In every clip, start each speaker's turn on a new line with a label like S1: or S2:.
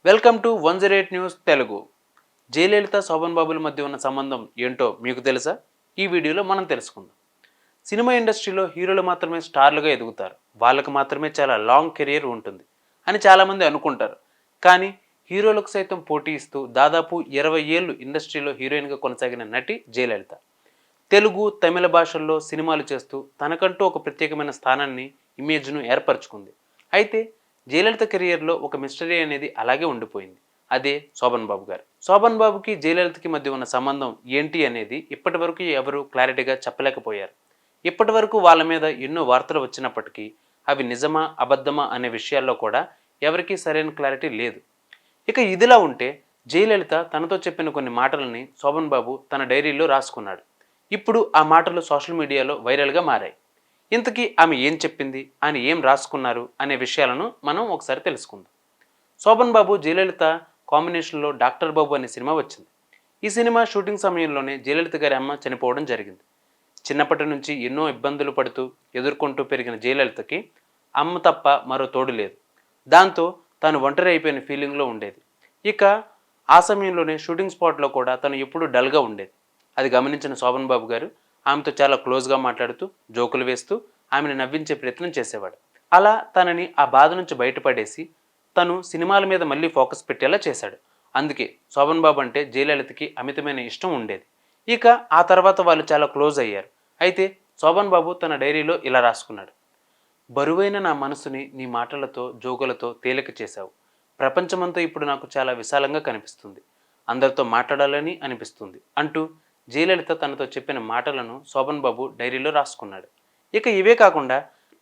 S1: Welcome to 108 news Telugu. Jayalalitha Sobhan బాబుల మధ్య ఉన్న సంబంధం ఏంటో మీకు తెలుసా? ఈ వీడియోలో మనం తెలుసుకుందాం. సినిమా ఇండస్ట్రీలో హీరోలు మాత్రమే స్టార్లుగా ఎదుగుతారు, వాళ్ళకు మాత్రమే చాలా లాంగ్ కెరియర్ ఉంటుంది అని చాలామంది అనుకుంటారు. కానీ హీరోలకు సైతం పోటీ ఇస్తూ దాదాపు 20 ఏళ్ళు ఇండస్ట్రీలో హీరోయిన్గా కొనసాగిన నటి జయలలిత. తెలుగు, తమిళ భాషల్లో సినిమాలు చేస్తూ తనకంటూ ఒక ప్రత్యేకమైన స్థానాన్ని, ఇమేజ్ను ఏర్పరచుకుంది. అయితే జయలలిత కెరియర్లో ఒక మిస్టరీ అనేది అలాగే ఉండిపోయింది. అదే శోభన్ బాబు గారు. శోభన్ బాబుకి జయలలితకి మధ్య ఉన్న సంబంధం ఏంటి అనేది ఇప్పటి వరకు ఎవరు క్లారిటీగా చెప్పలేకపోయారు. ఇప్పటి వరకు వాళ్ళ మీద ఎన్నో వార్తలు వచ్చినప్పటికీ అవి నిజమా అబద్ధమా అనే విషయాల్లో కూడా ఎవరికీ సరైన క్లారిటీ లేదు. ఇక ఇదిలా ఉంటే జయలలిత తనతో చెప్పిన కొన్ని మాటలని శోభన్ బాబు తన డైరీలో రాసుకున్నాడు. ఇప్పుడు ఆ మాటలు సోషల్ మీడియాలో వైరల్గా మారాయి. ఇంతకీ ఆమె ఏం చెప్పింది, ఆయన ఏం రాసుకున్నారు అనే విషయాలను మనం ఒకసారి తెలుసుకుందాం. శోభన్ బాబు జయలలిత కాంబినేషన్లో డాక్టర్ బాబు అనే సినిమా వచ్చింది. ఈ సినిమా షూటింగ్ సమయంలోనే జయలలిత గారి అమ్మ చనిపోవడం జరిగింది. చిన్నప్పటి నుంచి ఎన్నో ఇబ్బందులు పడుతూ ఎదుర్కొంటూ పెరిగిన జయలలితకి అమ్మ తప్ప మరో తోడు లేదు. దాంతో తాను ఒంటరి అయిపోయిన ఫీలింగ్లో ఉండేది. ఇక ఆ సమయంలోనే షూటింగ్ స్పాట్లో కూడా తను ఎప్పుడూ డల్గా ఉండేది. అది గమనించిన శోభన్ బాబు గారు ఆమెతో చాలా క్లోజ్గా మాట్లాడుతూ జోకులు వేస్తూ ఆమెను నవ్వించే ప్రయత్నం చేసేవాడు. అలా తనని ఆ బాధ నుంచి బయటపడేసి తను సినిమాల మీద మళ్ళీ ఫోకస్ పెట్టేలా చేశాడు. అందుకే శోభన్ బాబు అంటే జయలలితకి అమితమైన ఇష్టం ఉండేది. ఇక ఆ తర్వాత వాళ్ళు చాలా క్లోజ్ అయ్యారు. అయితే శోభన్ బాబు తన డైరీలో ఇలా రాసుకున్నాడు: బరువైన నా మనసుని నీ మాటలతో, జోకులతో తేలిక చేశావు. ప్రపంచమంతా ఇప్పుడు నాకు చాలా విశాలంగా కనిపిస్తుంది. అందరితో మాట్లాడాలని అనిపిస్తుంది అంటూ జయలలిత తనతో చెప్పిన మాటలను శోభన్ బాబు డైరీలో రాసుకున్నాడు. ఇక ఇవే కాకుండా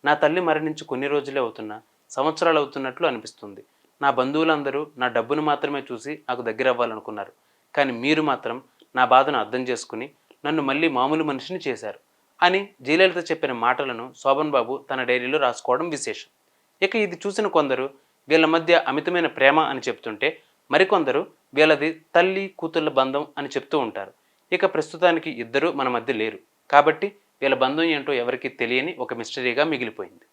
S1: నా తల్లి మరణించి కొన్ని రోజులే అవుతున్నా సంవత్సరాలు అవుతున్నట్లు అనిపిస్తుంది. నా బంధువులందరూ నా డబ్బును మాత్రమే చూసి నాకు దగ్గర అవ్వాలనుకున్నారు. కానీ మీరు మాత్రం నా బాధను అర్థం చేసుకుని నన్ను మళ్ళీ మామూలు మనిషిని చేశారు అని జయలలిత చెప్పిన మాటలను శోభన్ బాబు తన డైరీలో రాసుకోవడం విశేషం. ఇక ఇది చూసిన కొందరు వీళ్ళ మధ్య అమితమైన ప్రేమ అని చెప్తుంటే, మరికొందరు వీళ్ళది తల్లి కూతుళ్ళ బంధం అని చెప్తూ ఉంటారు. ఇక ప్రస్తుతానికి ఇద్దరూ మన మధ్య లేరు కాబట్టి వీళ్ళ బంధం ఏంటో ఎవరికీ తెలియని ఒక మిస్టరీగా మిగిలిపోయింది.